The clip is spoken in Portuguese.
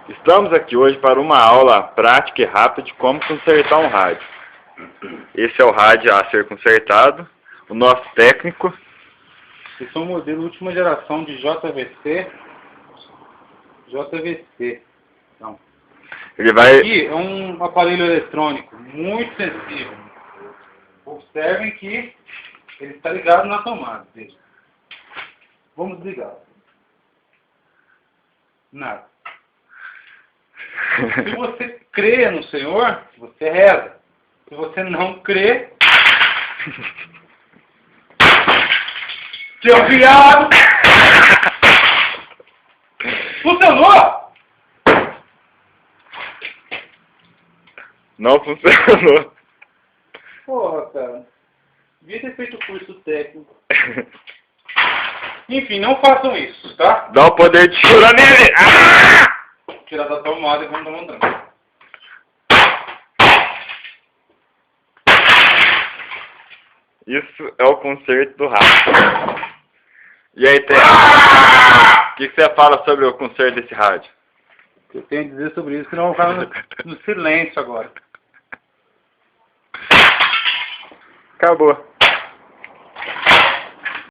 Estamos aqui hoje para uma aula prática e rápida de como consertar um rádio. Esse é o rádio a ser consertado. O nosso técnico. Esse é um modelo última geração de JVC. Não. Ele vai... Aqui é um aparelho eletrônico muito sensível. Observem que ele está ligado na tomada. Veja. Vamos desligá-lo. Nada. Se você crê no Senhor, você reza. Se você não crê, seu viado! Funcionou! Não funcionou. Porra, cara. Devia ter feito o curso técnico. Enfim, não façam isso, tá? Dá o poder de fura nele! Ah! Tirar da tomada e vamos dar um tranco. Isso é o conserto do rádio. E aí, tem... O que você fala sobre o conserto desse rádio? O que eu tenho a dizer sobre isso, que não vou ficar no silêncio agora. Acabou.